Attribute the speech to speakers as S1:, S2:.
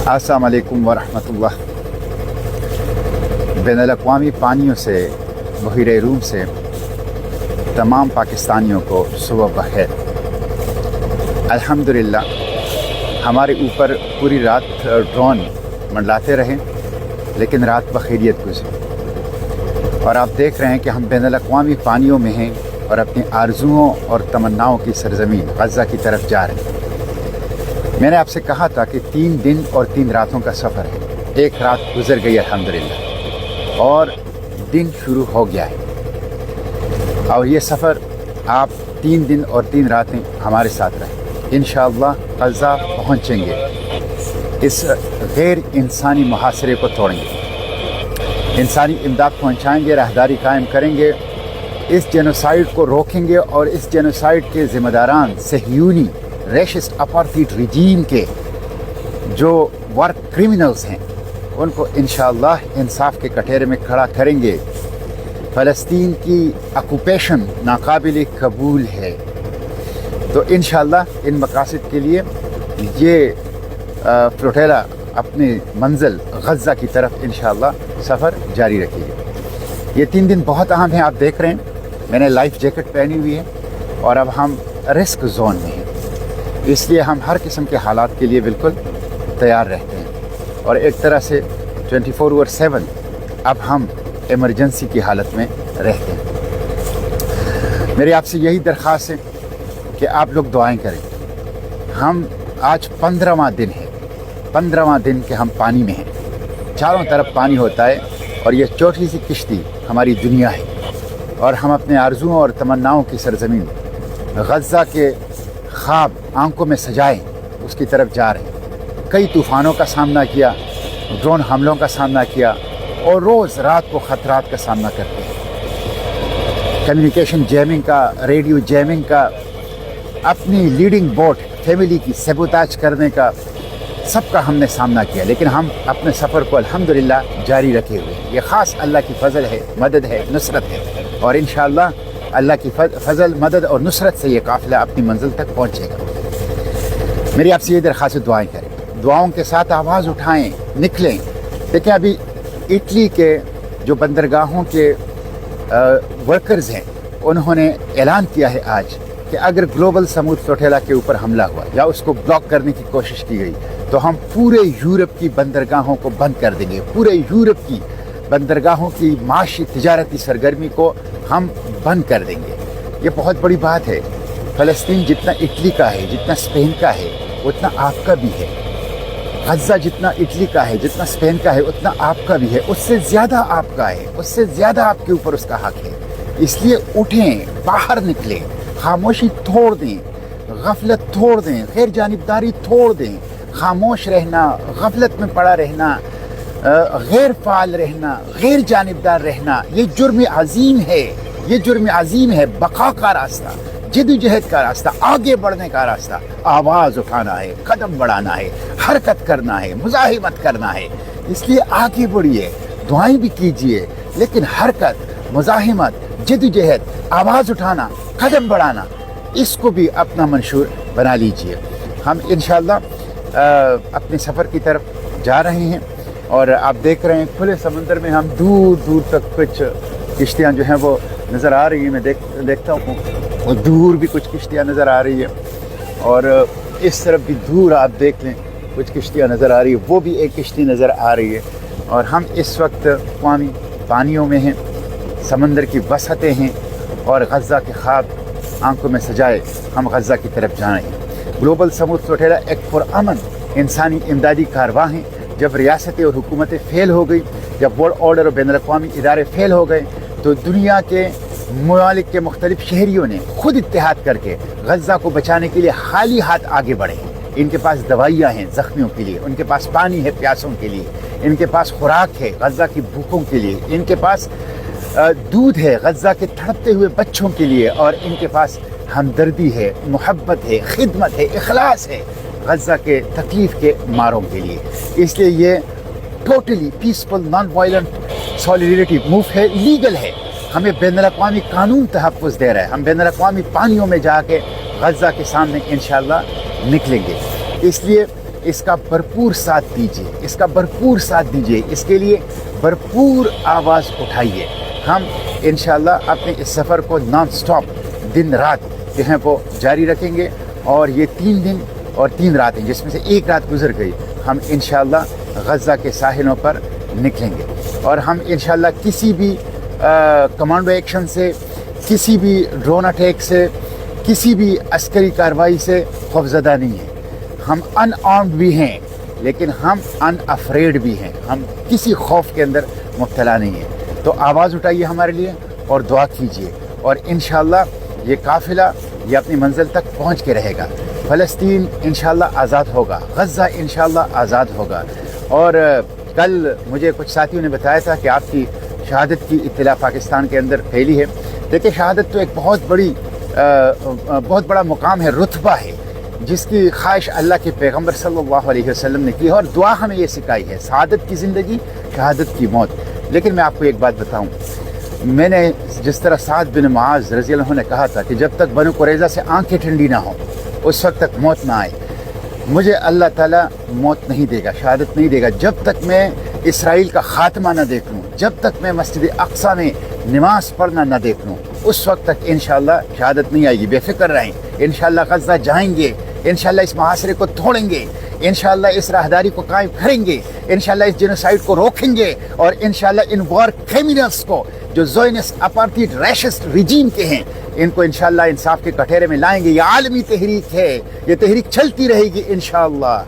S1: अस्सलाम वालेकुम वरहमतुल्लाह। बैनुल-अक़वामी पानियों से बहिरे रूम से तमाम पाकिस्तानियों को सुबह बखैर। अल्हम्दुलिल्लाह हमारे ऊपर पूरी रात ड्रोन मंडलाते रहे, लेकिन रात बखैरियत गुजरी और आप देख रहे हैं कि हम बैनुल-अक़वामी पानियों में हैं और अपनी आरज़ुओं और तमन्नाओं की सरज़मीन गज़ा की तरफ जा रहे हैं। मैंने आपसे कहा था कि 3 दिन और 3 रातों का सफ़र है। एक रात गुजर गई अल्हम्दुलिल्लाह और दिन शुरू हो गया है और ये सफ़र आप 3 दिन और 3 रातें हमारे साथ रहें। इंशाअल्लाह गज़ा पहुँचेंगे, इस गैर इंसानी मुहासरे को तोड़ेंगे, इंसानी इमदाद पहुँचाएँगे, राहदारी कायम करेंगे, इस जेनोसाइड को रोकेंगे और इस जेनोसाइड के ज़िम्मेदारान सहयूनी रेशिस्ट अपार्थाइड रिजीम के जो वर्क क्रिमिनल्स हैं उनको इंशाअल्लाह इंसाफ के कटहरे में खड़ा करेंगे। फ़लस्तीन की ऑक्यूपेशन नाकाबिल कबूल है, तो इंशाअल्लाह इन मकासद के लिए ये फ्लोटेला अपनी मंजिल गज़ा की तरफ इंशाअल्लाह सफ़र जारी रखेगी। ये 3 दिन बहुत अहम हैं। आप देख रहे हैं मैंने लाइफ जैकेट पहनी हुई है और अब हम रिस्क जोन में हैं, इसलिए हम हर किस्म के हालात के लिए बिल्कुल तैयार रहते हैं और एक तरह से 24/7 अब हम इमरजेंसी की हालत में रहते हैं। मेरी आपसे यही दरख्वास्त है कि आप लोग दुआएं करें। हम आज 15वां दिन है, 15वां दिन के हम पानी में हैं, चारों तरफ पानी होता है और ये छोटी सी किश्ती हमारी दुनिया है और हम अपने आरज़ुओं और तमन्नाओं की सरज़मीन गज़ा के ख्वाब आंखों में सजाएं उसकी तरफ जा रहे हैं। कई तूफ़ानों का सामना किया, ड्रोन हमलों का सामना किया और रोज़ रात को ख़तरात का सामना करते हैं। कम्युनिकेशन जैमिंग का, रेडियो जैमिंग का, अपनी लीडिंग बोट फैमिली की सबोताज करने का, सबका हमने सामना किया, लेकिन हम अपने सफ़र को अल्हम्दुलिल्लाह जारी रखे हुए। ये ख़ास अल्लाह की फ़ज़ल है, मदद है, नुसरत है और इंशाअल्लाह अल्लाह की फ़ज़ल, मदद और नुसरत से ये काफ़िला अपनी मंजिल तक पहुँचेगा। मेरी आपसे ये दरख्वास्त, दुआएं करें, दुआओं के साथ आवाज़ उठाएं, निकलें। देखिए अभी इटली के जो बंदरगाहों के वर्कर्स हैं उन्होंने ऐलान किया है आज कि अगर ग्लोबल समूद फ्लोटेला के ऊपर हमला हुआ या उसको ब्लॉक करने की कोशिश की गई तो हम पूरे यूरोप की बंदरगाहों को बंद कर देंगे। पूरे यूरोप की बंदरगाहों की माशी तिजारती सरगर्मी को हम बंद कर देंगे। ये बहुत बड़ी बात है। फ़लस्तीन जितना इटली का है, जितना स्पेन का है, उतना आपका भी है। गज़ा जितना इटली का है, जितना स्पेन का है, उतना आपका भी है। उससे ज़्यादा आपका है, उससे ज़्यादा आपके ऊपर उसका हक है। इसलिए उठें, बाहर निकलें, खामोशी तोड़ दें, गफलत तोड़ दें, गैर जानिबदारी तोड़ दें। खामोश रहना, गफलत में पड़ा रहना, गैर फाल रहना, गैर जानिबदार रहना, ये जुर्म अजीम है। ये जुर्म अजीम है। बका का रास्ता, जद्दोजहद का रास्ता, आगे बढ़ने का रास्ता, आवाज़ उठाना है, कदम बढ़ाना है, हरकत करना है, मुज़ाहिमत करना है। इसलिए आगे बढ़िए, दुआएं भी कीजिए, लेकिन हरकत, मुज़ाहिमत, जद्दोजहद, आवाज़ उठाना, कदम बढ़ाना, इसको भी अपना मंशूर बना लीजिए। हम इंशाअल्लाह अपने सफ़र की तरफ जा रहे हैं और आप देख रहे हैं खुले समंदर में हम दूर दूर तक कुछ किश्तियाँ जो हैं वो नज़र आ रही हैं। मैं देखता हूँ और दूर भी कुछ किश्तियाँ नज़र आ रही है और इस तरफ भी दूर आप देख लें कुछ किश्तियाँ नज़र आ रही है, वो भी एक किश्ती नज़र आ रही है। और हम इस वक्त अक़वामी पानियों में हैं, समंदर की वसअतें हैं और गज़ा के ख्वाब आंखों में सजाए हम गज़ा की तरफ जा रहे हैं। ग्लोबल समूद फ्लोटेला एक पुरअमन इंसानी इमदादी कारवां है। जब रियासतें और हुकूमतें फ़ेल हो गई, जब वर्ल्ड ऑर्डर और बैनुल-अक़वामी इदारे फ़ेल हो गए, तो दुनिया के ममालिक के मुख्तलिफ शहरियों ने खुद इत्तेहाद करके गज़ा को बचाने के लिए खाली हाथ आगे बढ़े। इनके पास दवाइयाँ हैं ज़ख्मियों के लिए, उनके पास पानी है प्यासों के लिए, इनके पास खुराक है गज़ा की भूखों के लिए, इनके पास दूध है गज़ा के तड़पते हुए बच्चों के लिए और इनके पास हमदर्दी है, मोहब्बत है, खिदमत है, इखलास है गज़ा के तकलीफ़ के मारों के लिए। इसलिए ये totally peaceful non violent solidarity move है, लीगल है। हमें बैनुल-अक़वामी कानून तहफ़्फ़ुज़ दे रहा है। हम बैनुल-अक़वामी पानियों में जाके गज़ा के सामने इंशाअल्लाह निकलेंगे। इसलिए اس کا بھرپور ساتھ دیجیے، اس کا بھرپور ساتھ دیجیے، اس کے لیے بھرپور آواز اٹھائیے۔ ہم انشاءاللہ اپنے اس سفر کو نان سٹاپ دن رات جو ہیں وہ جاری رکھیں گے، اور یہ 3 دن اور 3 راتیں جس میں سے ایک رات گزر گئی، ہم انشاءاللہ غزہ کے ساحلوں پر نکلیں گے، اور ہم انشاءاللہ کسی بھی کمانڈو ایکشن سے، کسی بھی ڈرون اٹیک سے، کسی بھی عسکری کارروائی سے خوفزدہ نہیں ہیں۔ ہم ان آرمڈ بھی ہیں لیکن ہم ان افریڈ بھی ہیں، ہم کسی خوف کے اندر مبتلا نہیں ہیں۔ تو آواز اٹھائیے ہمارے لیے اور دعا کیجیے، اور انشاءاللہ یہ قافلہ یہ اپنی منزل تک پہنچ کے رہے گا۔ فلسطین انشاءاللہ آزاد ہوگا، غزہ انشاءاللہ آزاد ہوگا۔ اور کل مجھے کچھ ساتھیوں نے بتایا تھا کہ آپ کی شہادت کی اطلاع پاکستان کے اندر پھیلی ہے۔ دیکھیں، شہادت تو ایک بہت بڑا مقام ہے، رتبہ ہے، جس کی خواہش اللہ کے پیغمبر صلی اللہ علیہ وسلم نے کی ہے، اور دعا ہمیں یہ سکھائی ہے، سعادت کی زندگی، شہادت کی موت۔ لیکن میں آپ کو ایک بات بتاؤں، میں نے جس طرح سعد بن معاذ رضی اللہ عنہ نے کہا تھا کہ جب تک بنو قریظہ سے آنکھیں ٹھنڈی نہ ہوں اس وقت تک موت نہ آئے، مجھے اللہ تعالیٰ موت نہیں دے گا، شہادت نہیں دے گا جب تک میں اسرائیل کا خاتمہ نہ دیکھ لوں، جب تک میں مسجد اقصیٰ میں نماز پڑھنا نہ دیکھ لوں، اس وقت تک انشاءاللہ شہادت نہیں آئے گی۔ بے فکر رہیں، انشاءاللہ غزہ جائیں گے، انشاءاللہ اس محاصرے کو توڑیں گے، انشاءاللہ اس راہداری کو قائم کریں گے، انشاءاللہ اس جینوسائیڈ کو روکیں گے، اور انشاءاللہ ان وار کریمنلز کو جو زائنسٹ اپارٹھائڈ ریشسٹ ریجیم کے ہیں، ان کو انشاءاللہ انصاف کے کٹہرے میں لائیں گے۔ یہ عالمی تحریک ہے، یہ تحریک چلتی رہے گی انشاءاللہ۔